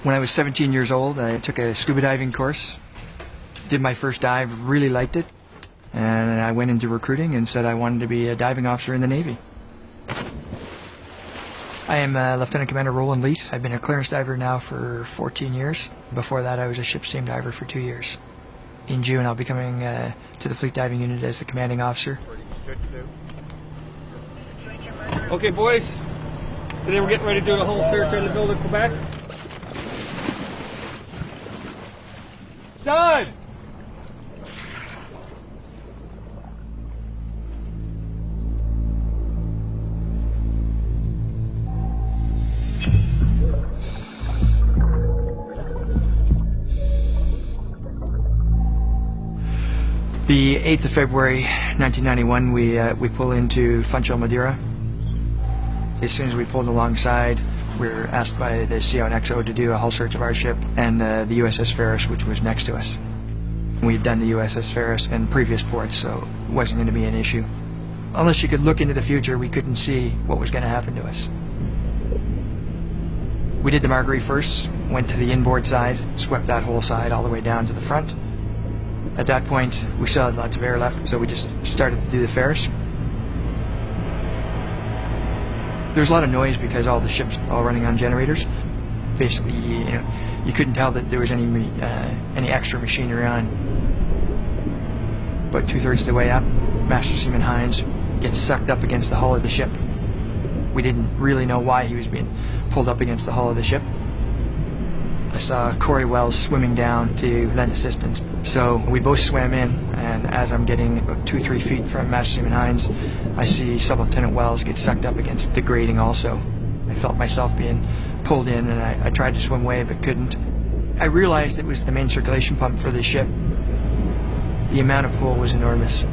When I was 17 years old, I took a scuba diving course, did my first dive, really liked it, and I went into recruiting and said I wanted to be a diving officer in the Navy. I am Lieutenant Commander Roland Leet. I've been a clearance diver now for 14 years. Before that, I was a ship's team diver for 2 years. In June, I'll be coming to the Fleet Diving Unit as the commanding officer. Okay, boys. Today we're getting ready to do a whole search on the building in Quebec. Dive! The 8th of February, 1991, we pull into Funchal, Madeira. As soon as we pulled alongside, we were asked by the CO and XO to do a hull search of our ship and the USS Ferris, which was next to us. We had done the USS Ferris in previous ports, so it wasn't going to be an issue. Unless you could look into the future, we couldn't see what was going to happen to us. We did the Marguerite first, went to the inboard side, swept that whole side all the way down to the front. At that point, we still had lots of air left, so we just started to do the Ferris. There was a lot of noise because all the ships all running on generators. Basically, you couldn't tell that there was any extra machinery on. About 2/3 of the way up, Master Seaman Hines gets sucked up against the hull of the ship. We didn't really know why he was being pulled up against the hull of the ship. I saw Corey Wells swimming down to lend assistance. So we both swam in, and as I'm getting about 2-3 feet from Master Seaman Hines, I see Sub-Lieutenant Wells get sucked up against the grating also. I felt myself being pulled in, and I tried to swim away but couldn't. I realized it was the main circulation pump for the ship. The amount of pull was enormous.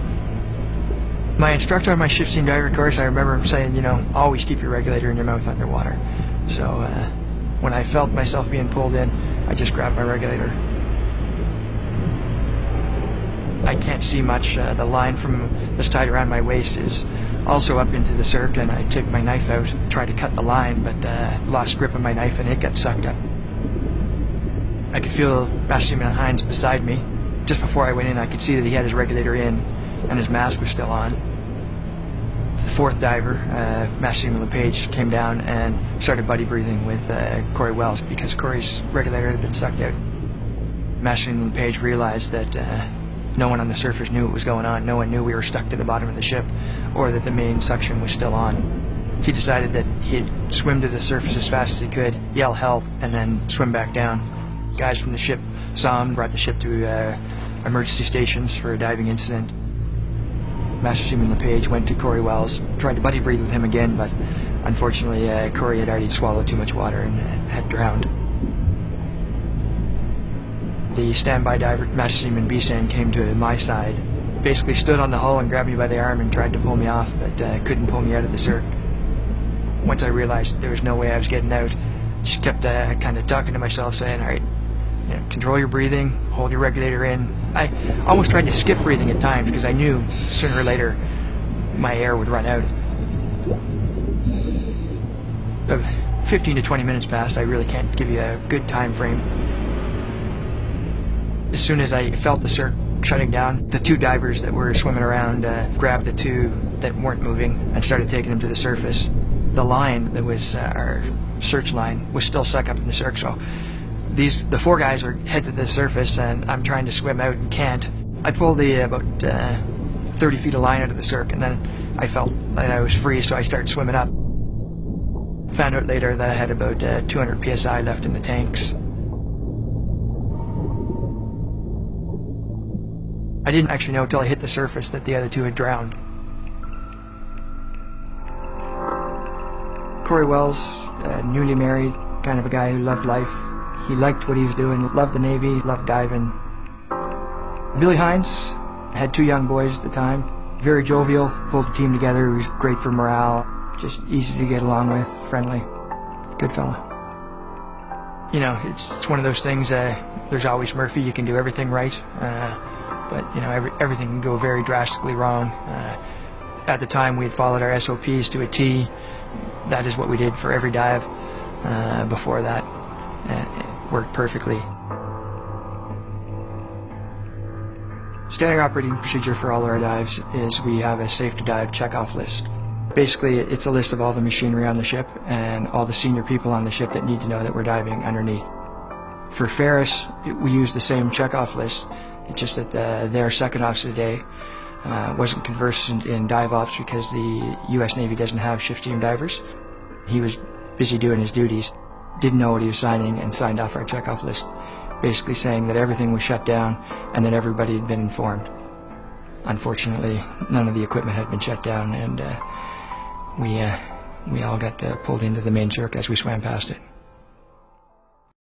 My instructor on my ship's team diver course, I remember him saying, always keep your regulator in your mouth underwater. So when I felt myself being pulled in, I just grabbed my regulator. I can't see much. The line that's tied around my waist is also up into the cirque, and I took my knife out, tried to cut the line, but lost grip of my knife and it got sucked up. I could feel Master Seaman Hines beside me. Just before I went in, I could see that he had his regulator in and his mask was still on. The fourth diver, Master Seaman LePage, came down and started buddy breathing with Corey Wells because Corey's regulator had been sucked out. Master Seaman LePage realized that no one on the surface knew what was going on. No one knew we were stuck to the bottom of the ship or that the main suction was still on. He decided that he'd swim to the surface as fast as he could, yell help, and then swim back down. Guys from the ship saw him, brought the ship to emergency stations for a diving incident. Master Seaman LePage went to Corey Wells, tried to buddy breathe with him again, but unfortunately Corey had already swallowed too much water and had drowned. The standby diver, Master Seaman Beesan, came to my side, basically stood on the hull and grabbed me by the arm and tried to pull me off, but couldn't pull me out of the cirque. Once I realized there was no way I was getting out, just kept kind of talking to myself, saying, all right, control your breathing, hold your regulator in. I almost tried to skip breathing at times because I knew sooner or later my air would run out. 15 to 20 minutes passed. I really can't give you a good time frame. As soon as I felt the cirque shutting down, the two divers that were swimming around grabbed the two that weren't moving and started taking them to the surface. The line that was our search line was still stuck up in the cirque, so the four guys are headed to the surface, and I'm trying to swim out and can't. I pulled about 30 feet of line out of the cirque, and then I felt that I was free, so I started swimming up. Found out later that I had about 200 psi left in the tanks. I didn't actually know until I hit the surface that the other two had drowned. Corey Wells, newly married, kind of a guy who loved life. He liked what he was doing, loved the Navy, loved diving. Billy Hines had 2 young boys at the time. Very jovial, pulled the team together, he was great for morale. Just easy to get along with, friendly, good fella. It's one of those things, there's always Murphy, you can do everything right. But everything can go very drastically wrong. At the time, we had followed our SOPs to a T. That is what we did for every dive before that. worked perfectly. Standard operating procedure for all our dives is we have a safe to dive checkoff list. Basically, it's a list of all the machinery on the ship and all the senior people on the ship that need to know that we're diving underneath. For Ferris, we use the same checkoff list. It's just that their second officer today wasn't conversant in dive ops because the U.S. Navy doesn't have shift team divers. He was busy doing his duties, didn't know what he was signing, and signed off our checkoff list, basically saying that everything was shut down and that everybody had been informed. Unfortunately, none of the equipment had been shut down, and we all got pulled into the main cirque as we swam past it.